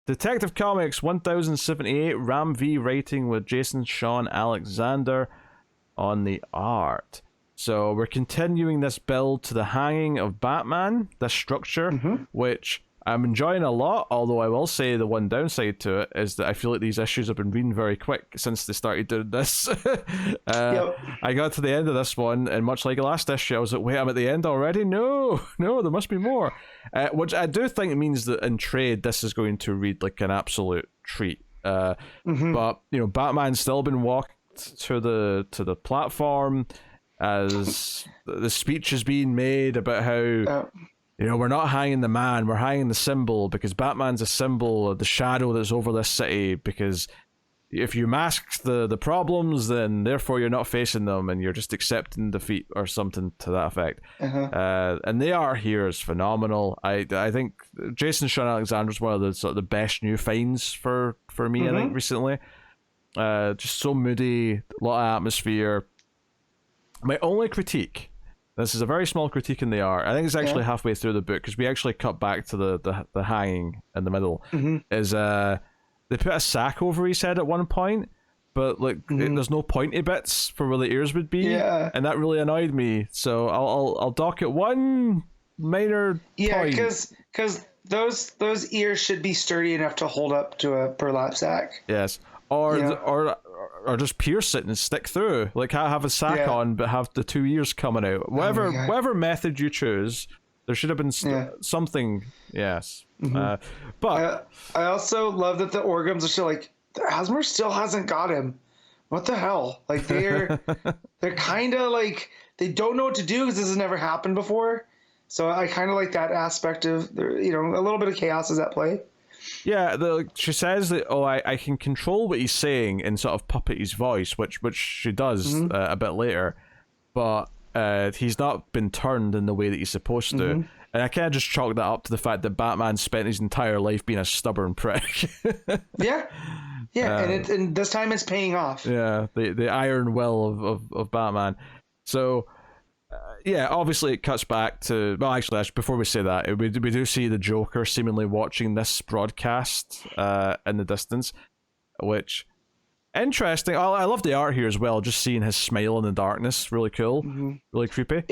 Detective Comics 1078, Ram V writing with Jason Sean Alexander on the art. So we're continuing this build to the hanging of Batman, this structure, which I'm enjoying a lot, although I will say the one downside to it is that I feel like these issues have been reading very quick since they started doing this. I got to the end of this one, and much like the last issue, I was like, wait, I'm at the end already? No, there must be more. Which I do think means that in trade, this is going to read like an absolute treat. But, Batman's still been walked to the platform as the speech is being made about how... we're not hanging the man, we're hanging the symbol, because Batman's a symbol of the shadow that's over this city, because if you mask the problems, then therefore you're not facing them and you're just accepting defeat or something to that effect. And the art here is phenomenal. I think Jason Sean Alexander is one of the sort of the best new finds for me, I think, recently. Just so moody, a lot of atmosphere. My only critique... This is a very small critique in the art. I think it's actually halfway through the book, because we actually cut back to the hanging in the middle. Is they put a sack over his head at one point, but there's no pointy bits for where the ears would be, and that really annoyed me. So I'll dock it one minor point. Yeah, because those ears should be sturdy enough to hold up to a burlap sack. Yes, or just pierce it and stick through, like have a sack on but have the two ears coming out. Whatever method you choose, there should have been something. Yes. But I also love that the organs are still like, Asmer still hasn't got him. What the hell? Like they're kind of like, they don't know what to do because this has never happened before. So I kind of like that aspect of, a little bit of chaos is at play. Yeah, she says that, I can control what he's saying and sort of puppet his voice, which she does a bit later, but he's not been turned in the way that he's supposed to. And I kind of just chalk that up to the fact that Batman spent his entire life being a stubborn prick. And this time it's paying off. Yeah, the iron will of Batman. So... obviously it cuts back to... Well, actually, before we say that, we do see the Joker seemingly watching this broadcast in the distance, which... Interesting. I love the art here as well, just seeing his smile in the darkness. Really cool. Really creepy.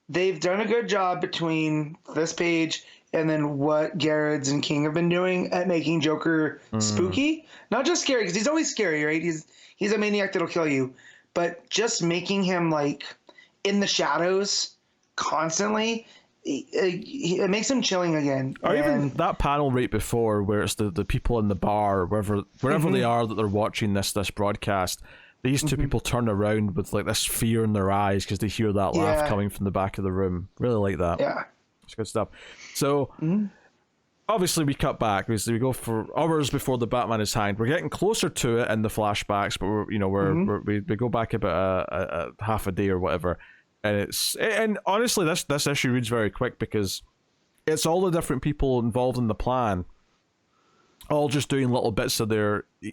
They've done a good job between this page and then what Garrett's and King have been doing at making Joker spooky. Not just scary, because he's always scary, right? He's a maniac that'll kill you. But just making him, like... in the shadows constantly, it makes him chilling again. Or even that panel right before where it's the people in the bar, wherever they are that they're watching this broadcast, these two people turn around with like this fear in their eyes because they hear that laugh coming from the back of the room. Really like that. Yeah, it's good stuff. So obviously we cut back. We go for hours before the Batman is hanged. We're getting closer to it in the flashbacks, but we go back about a half a day or whatever, and honestly this issue reads very quick because it's all the different people involved in the plan, all just doing little bits of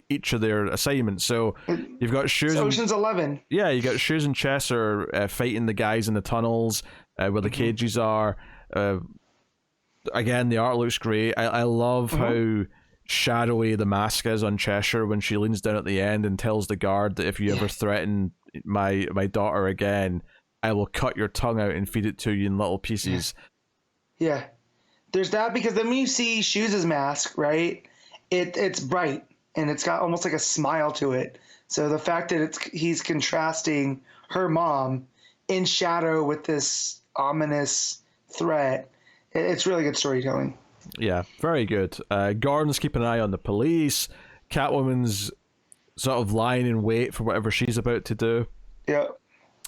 each of their assignments. So you've got Shoes. It's Ocean's 11. Yeah, you got Shoes and Chesser fighting the guys in the tunnels where the cages are. Again, the art looks great. I love how shadowy the mask is on Cheshire when she leans down at the end and tells the guard that if you ever threaten my daughter again, I will cut your tongue out and feed it to you in little pieces. Yeah. There's that, because then when you see Shoes' mask, right, it's bright and it's got almost like a smile to it. So the fact that he's contrasting her mom in shadow with this ominous threat, it's really good storytelling. Yeah, very good. Gordon's keeping an eye on the police. Catwoman's sort of lying in wait for whatever she's about to do. Yeah.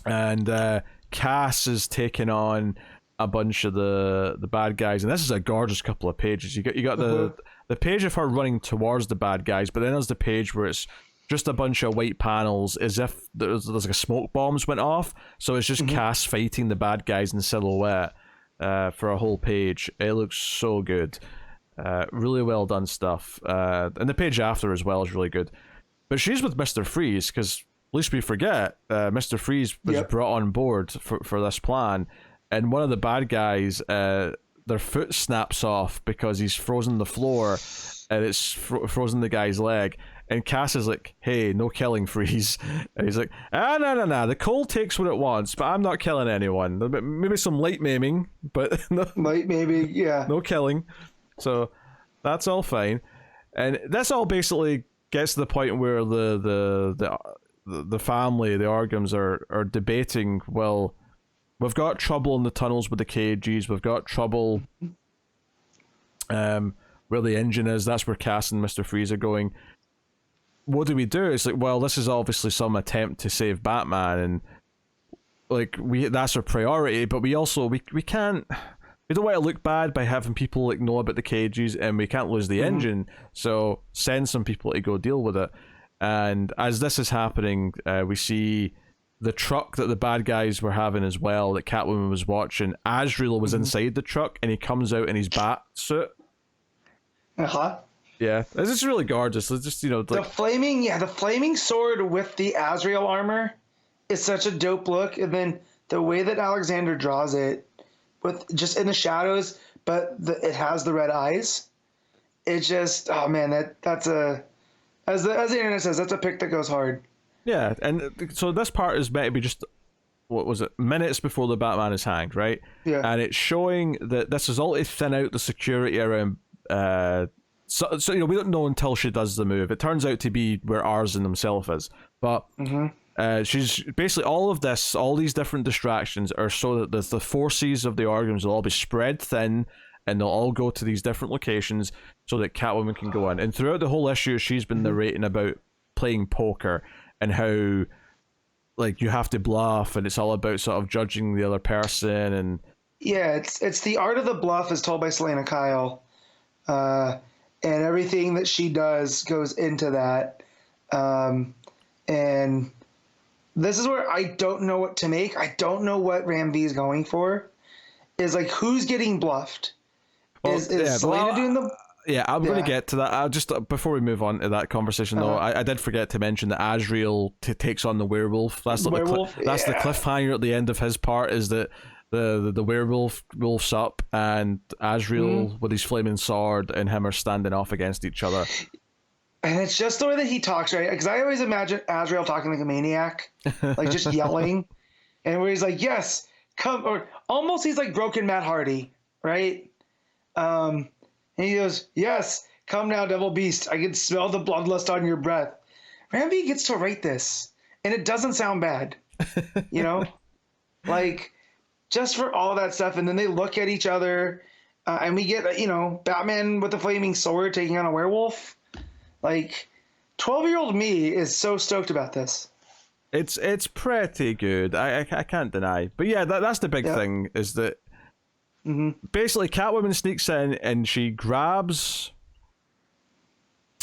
And Cass is taking on a bunch of the bad guys, and this is a gorgeous couple of pages. You got the page of her running towards the bad guys, but then there's the page where it's just a bunch of white panels as if there's like a smoke bombs went off. So it's just Cass fighting the bad guys in silhouette. For a whole page. It looks so good. Really well done stuff. And the page after as well is really good. But she's with Mr. Freeze, because least we forget, Mr. Freeze was brought on board for this plan, and one of the bad guys, their foot snaps off because he's frozen the floor, and it's frozen the guy's leg. And Cass is like, hey, no killing, freeze. And he's like, no. The cold takes what it wants, but I'm not killing anyone. Maybe some light maiming, but no, Light maybe, yeah. no killing. So that's all fine. And that's all basically gets to the point where the family, the Organs, are debating, well, we've got trouble in the tunnels with the cages, we've got trouble where the engine is, that's where Cass and Mr. Freeze are going. What do we do? It's like, well, this is obviously some attempt to save Batman, and like that's our priority, but we also we can't, we don't want to look bad by having people like know about the cages, and we can't lose the engine, so send some people to go deal with it. And as this is happening, we see the truck that the bad guys were having as well, that Catwoman was watching. Azrael was inside the truck, and he comes out in his bat suit. Yeah, this is really gorgeous. It's just, like, the flaming sword with the Azrael armor is such a dope look, and then the way that Alexander draws it, with just in the shadows, but it has the red eyes. It just, oh man, that's a, as the internet says, that's a pick that goes hard. Yeah, and so this part is meant to be just, what was it, minutes before the Batman is hanged, right? Yeah. And it's showing that this is all to thin out the security around. So we don't know until she does the move. It turns out to be where Arzin himself is, but she's basically all these different distractions are so that the forces of the Organs will all be spread thin, and they'll all go to these different locations so that Catwoman can go in. And throughout the whole issue, she's been narrating about playing poker and how, like, you have to bluff, and it's all about sort of judging the other person. And yeah, it's the art of the bluff as told by Selena Kyle. And everything that she does goes into that. And this is where I don't know what to make. I don't know what Ram V is going for. Is like, who's getting bluffed? Well, is Selena doing the... Yeah, I'm going to get to that. I'll just, before we move on to that conversation, though, I did forget to mention that Azrael takes on the werewolf. That's the werewolf. That's the cliffhanger at the end of his part, is that the werewolf wolfs up, and Azrael with his flaming sword and him are standing off against each other. And it's just the way that he talks, right? Because I always imagine Azrael talking like a maniac, like just yelling, and where he's like, "Yes, come," or almost he's like broken Matt Hardy, right? And he goes, "Yes, come now, Devil Beast. I can smell the bloodlust on your breath." Ramby gets to write this, and it doesn't sound bad, like. Just for all that stuff, and then they look at each other, and we get, Batman with the flaming sword taking on a werewolf. Like, 12-year-old me is so stoked about this. It's pretty good. I can't deny. But yeah, that's the big thing, is that basically Catwoman sneaks in and she grabs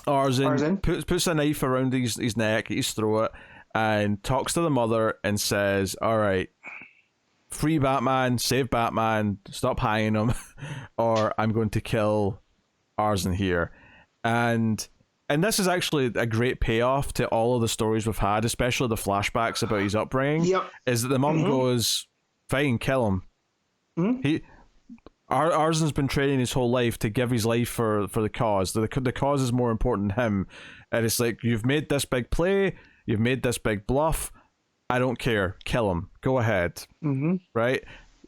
Arzin. Puts a knife around his neck, his throat, and talks to the mother and says, all right, free Batman, save Batman, stop hanging him, or I'm going to kill Arzin here. And this is actually a great payoff to all of the stories we've had, especially the flashbacks about his upbringing. Yep. Is that the mom goes, fine, kill him. Arzin's been training his whole life to give his life for the cause. The cause is more important than him. And it's like, you've made this big play, you've made this big bluff, I don't care. Kill him. Go ahead. Right?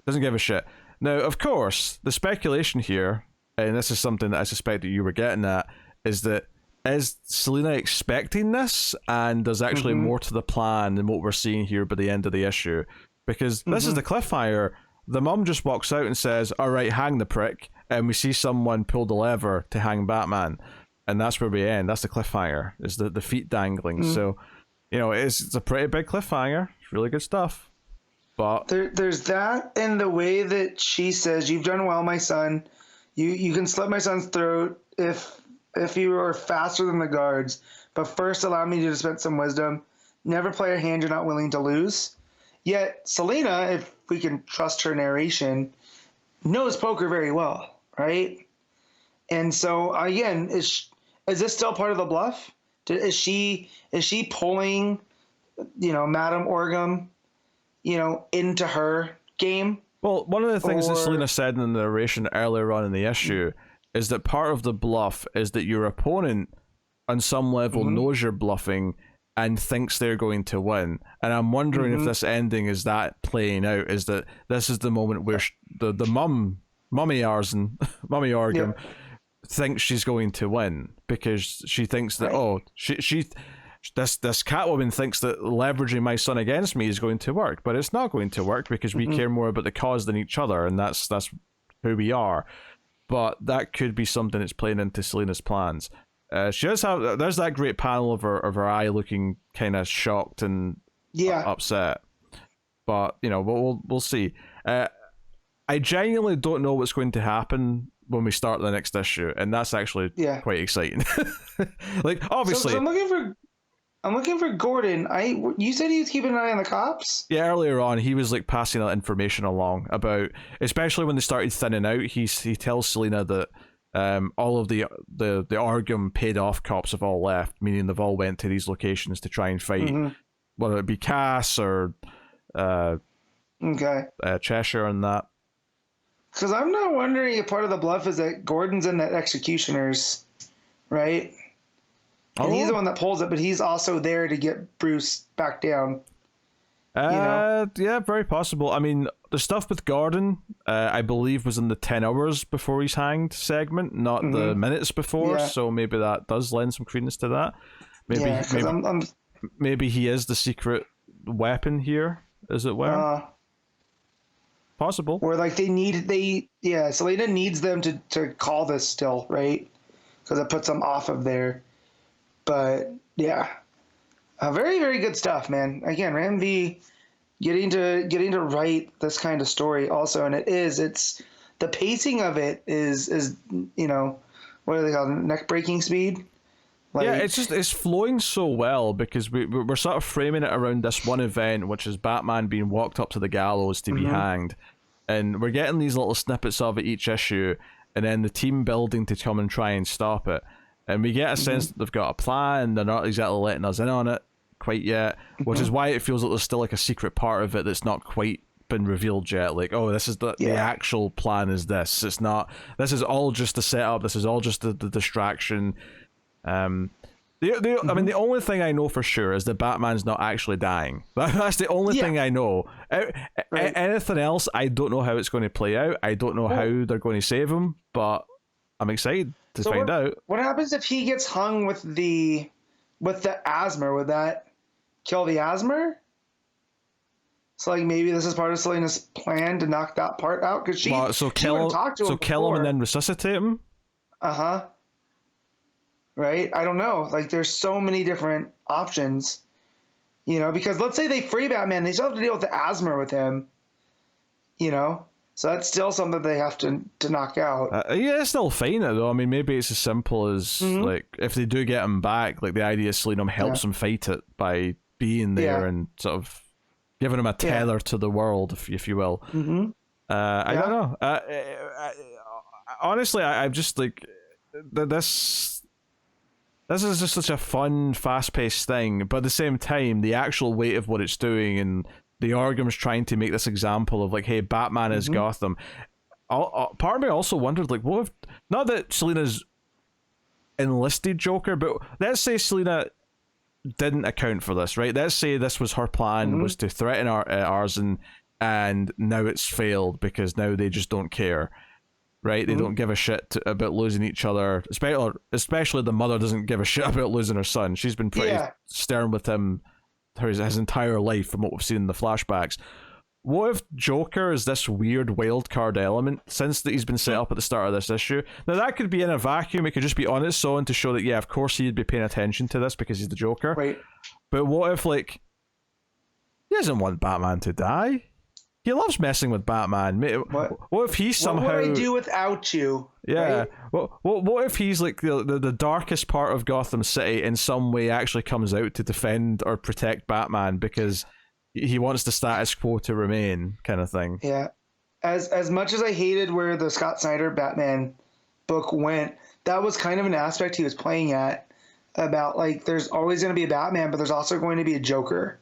Doesn't give a shit. Now, of course, the speculation here, and this is something that I suspect that you were getting at, is that, is Selena expecting this, and there's actually more to the plan than what we're seeing here by the end of the issue? Because this is the cliffhanger. The mum just walks out and says, all right, hang the prick, and we see someone pull the lever to hang Batman. And that's where we end. That's the cliffhanger, is the feet dangling. So... it's a pretty big cliffhanger. It's really good stuff. But there's that, and the way that she says, "You've done well, my son. You can slit my son's throat if you are faster than the guards. But first, allow me to dispense some wisdom. Never play a hand you're not willing to lose." Yet Selena, if we can trust her narration, knows poker very well, right? And so again, is this still part of the bluff? Is she pulling, Madame Orgum, into her game? Well, one of the things that Selena said in the narration earlier on in the issue is that part of the bluff is that your opponent on some level knows you're bluffing and thinks they're going to win. And I'm wondering if this ending is that playing out, is that this is the moment where the mummy Orgum thinks she's going to win, because she thinks that this Catwoman thinks that leveraging my son against me is going to work, but it's not going to work because we care more about the cause than each other, and that's who we are. But that could be something that's playing into Selina's plans. She does have, there's that great panel of her eye looking kind of shocked and upset. But we'll see. I genuinely don't know what's going to happen when we start the next issue, and that's actually quite exciting. Like, obviously, so I'm looking for Gordon. You said he was keeping an eye on the cops? Yeah, earlier on he was like passing that information along about, especially when they started thinning out. He tells Selina that all of the Orgum paid off cops have all left, meaning they've all went to these locations to try and fight, whether it be Cass or Cheshire and that. Because I'm not wondering if part of the bluff is that Gordon's in that Executioners, right? And he's the one that pulls it, but he's also there to get Bruce back down. Yeah, very possible. I mean, the stuff with Gordon, I believe, was in the 10 hours before he's hanged segment, not the minutes before. So maybe that does lend some credence to that. Maybe he is the secret weapon here, as it were. Possible. Or like Selena needs them to call this still, right? Because it puts them off of there. But very, very good stuff, man. Again, Ram V getting to write this kind of story also, and it's the pacing of it is what do they call it? Neck breaking speed. Like, it's flowing so well because we're sort of framing it around this one event, which is Batman being walked up to the gallows to be hanged, and we're getting these little snippets of it each issue, and then the team building to come and try and stop it. And we get a sense that they've got a plan. They're not exactly letting us in on it quite yet, which is why it feels like there's still like a secret part of it that's not quite been revealed yet. Like, oh, this is the actual plan is this. It's not. This is all just a setup. This is all just the distraction. I mean, the only thing I know for sure is that Batman's not actually dying. That's the only thing I know. Anything else, I don't know how it's going to play out. I don't know how they're going to save him, but I'm excited to find out. What happens if he gets hung with the asthma? Would that kill the asthma? So like maybe this is part of Selina's plan to knock that part out, because she kill him and then resuscitate him. Right? I don't know. Like, there's so many different options, because let's say they free Batman, they still have to deal with the asthma with him, So that's still something they have to knock out. It's still fine though. I mean, maybe it's as simple as like if they do get him back, like the idea is Selena helps him fight it by being there and sort of giving him a tether to the world, if you will. I don't know. Honestly, I'm just like this. This is just such a fun, fast-paced thing, but at the same time, the actual weight of what it's doing and the Orgum's trying to make this example of like, hey, Batman is Gotham. Part of me also wondered, like, what if, not that Selina's enlisted Joker, but let's say Selina didn't account for this, right? Let's say this was her plan, was to threaten Arzen, and now it's failed because now they just don't care, right? They don't give a shit about losing each other, especially the mother doesn't give a shit about losing her son. She's been pretty stern with him his entire life from what we've seen in the flashbacks. What if Joker is this weird wild card element since that he's been set up at the start of this issue? Now that could be in a vacuum, it could just be on its own to show that of course he'd be paying attention to this because he's the Joker. Right. But what if like he doesn't want Batman to die? He loves messing with Batman. What if he's somehow... What would I do without you? Yeah. Right? What if he's like the darkest part of Gotham City in some way actually comes out to defend or protect Batman because he wants the status quo to remain, kind of thing. Yeah. As much as I hated where the Scott Snyder Batman book went, that was kind of an aspect he was playing at about like there's always going to be a Batman, but there's also going to be a Joker.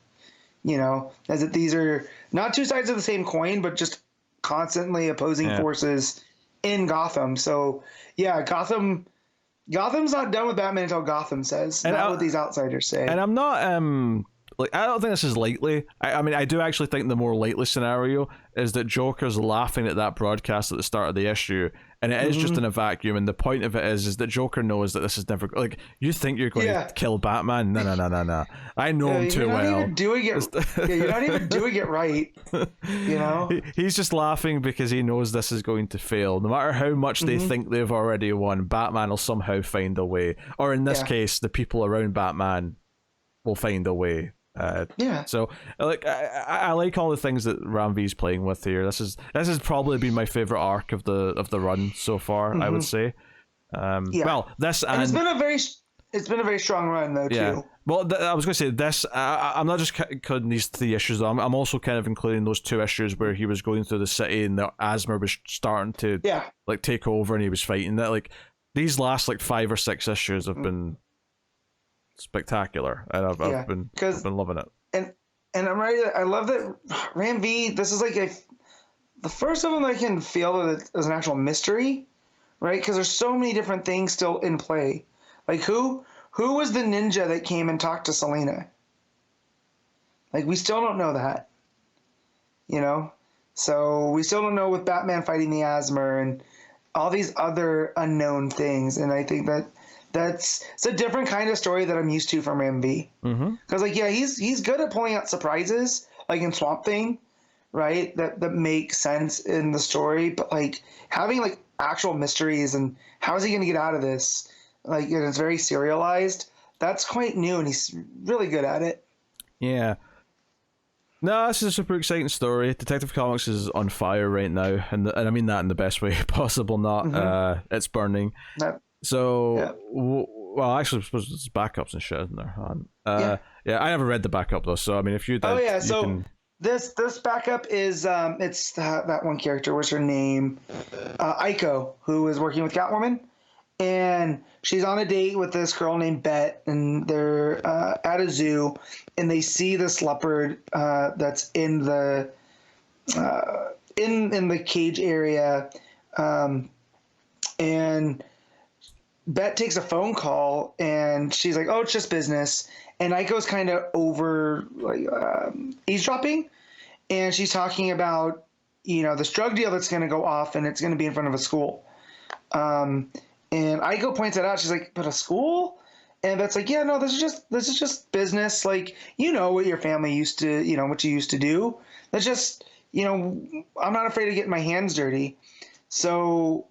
As that these are not two sides of the same coin, but just constantly opposing forces in Gotham. So yeah, Gotham's not done with Batman until Gotham says, And not what these outsiders say. And I'm not like, I don't think this is likely. I mean, I do actually think the more likely scenario is that Joker's laughing at that broadcast at the start of the issue, and it is just in a vacuum. And the point of it is that Joker knows that this is never, like, you think you're going to kill Batman? No. I know him too well. You're not even doing it right. You know, he's just laughing because he knows this is going to fail. No matter how much they think they've already won, Batman will somehow find a way, or in this case, the people around Batman will find a way. So like I like all the things that Ram V's playing with here. This has probably been my favorite arc of the run so far. I would say. Well, this and it's been a very strong run though too. Well, I was going to say this. I'm not just including these 3 issues. I'm also kind of including those 2 issues where he was going through the city and the asthma was starting to like take over and he was fighting that. Like these last like 5 or 6 issues have been spectacular, and I've been loving it. And I'm ready. I love that Ram V. This is like the first of them I can feel that it is an actual mystery, right? Because there's so many different things still in play. Like who was the ninja that came and talked to Selena? Like we still don't know that, you know. So we still don't know with Batman fighting the asthma and all these other unknown things. And I think it's a different kind of story that I'm used to from MV. Because like he's good at pulling out surprises, like in Swamp Thing, right? That make sense in the story, but like having like actual mysteries and how is he going to get out of this? Like it's very serialized. That's quite new, and he's really good at it. Yeah. No, this is a super exciting story. Detective Comics is on fire right now, and I mean that in the best way possible. Not it's burning. Well, actually, I suppose it's backups and shit, isn't there? Yeah, I never read the backup though, so I mean, if you did, this backup is it's that one character. What's her name? Aiko, who is working with Catwoman, and she's on a date with this girl named Bet, and they're at a zoo, and they see this leopard that's in the in the cage area, and Bet takes a phone call and she's like, "Oh, it's just business." And Aiko's kind of over like eavesdropping, and she's talking about this drug deal that's going to go off and it's going to be in front of a school. And Aiko points it out. She's like, "But a school?" And Bet's like, "Yeah, no, this is just business. Like what your family used to what you used to do. That's just I'm not afraid of getting my hands dirty." So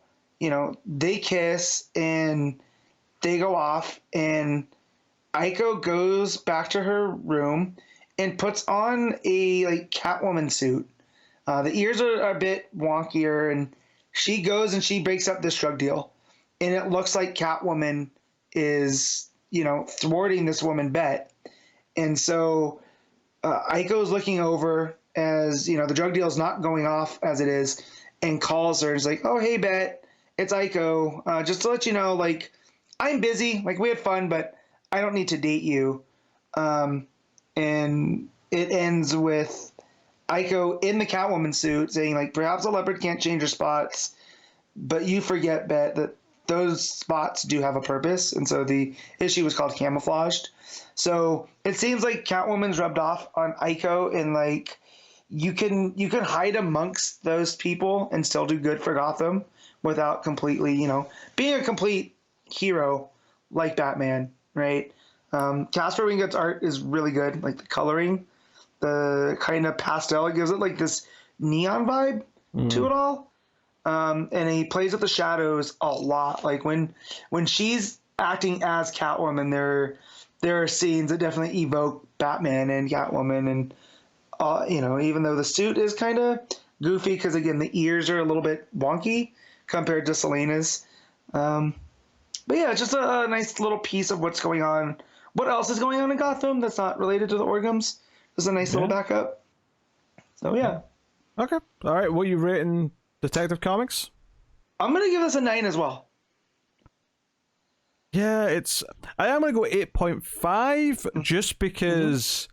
they kiss and they go off, and Aiko goes back to her room and puts on a like Catwoman suit. The ears are a bit wonkier, and she goes and she breaks up this drug deal, and it looks like Catwoman is thwarting this woman Bet, and so Aiko's looking over as the drug deal is not going off as it is, and calls her and is like, "Oh, hey Bet. It's Aiko. Just to let you know, like, I'm busy. Like, we had fun, but I don't need to date you." And it ends with Aiko in the Catwoman suit saying, like, "Perhaps a leopard can't change her spots, but you forget, Bet, that those spots do have a purpose." And so the issue was called Camouflaged. So it seems like Catwoman's rubbed off on Aiko, and like you can hide amongst those people and still do good for Gotham without completely, being a complete hero like Batman, right? Casper Wingut's art is really good. Like the coloring, the kind of pastel, it gives it like this neon vibe to it all. And he plays with the shadows a lot. Like when she's acting as Catwoman, there are scenes that definitely evoke Batman and Catwoman, and even though the suit is kind of goofy because again the ears are a little bit wonky compared to Selena's. But yeah, just a nice little piece of what's going on. What else is going on in Gotham that's not related to the Orgums? Just a nice little backup. So yeah. Okay. All right. What are you rating Detective Comics? I'm gonna give this a 9 as well. Yeah, I am gonna go 8.5 just because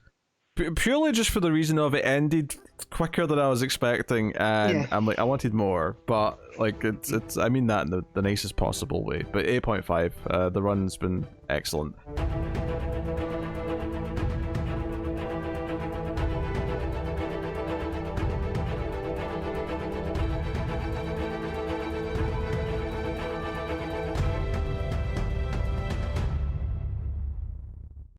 Purely just for the reason of it ended quicker than I was expecting, and Yeah. I'm like, I wanted more, but like it's I mean that in the nicest possible way. But 8.5, the run's been excellent.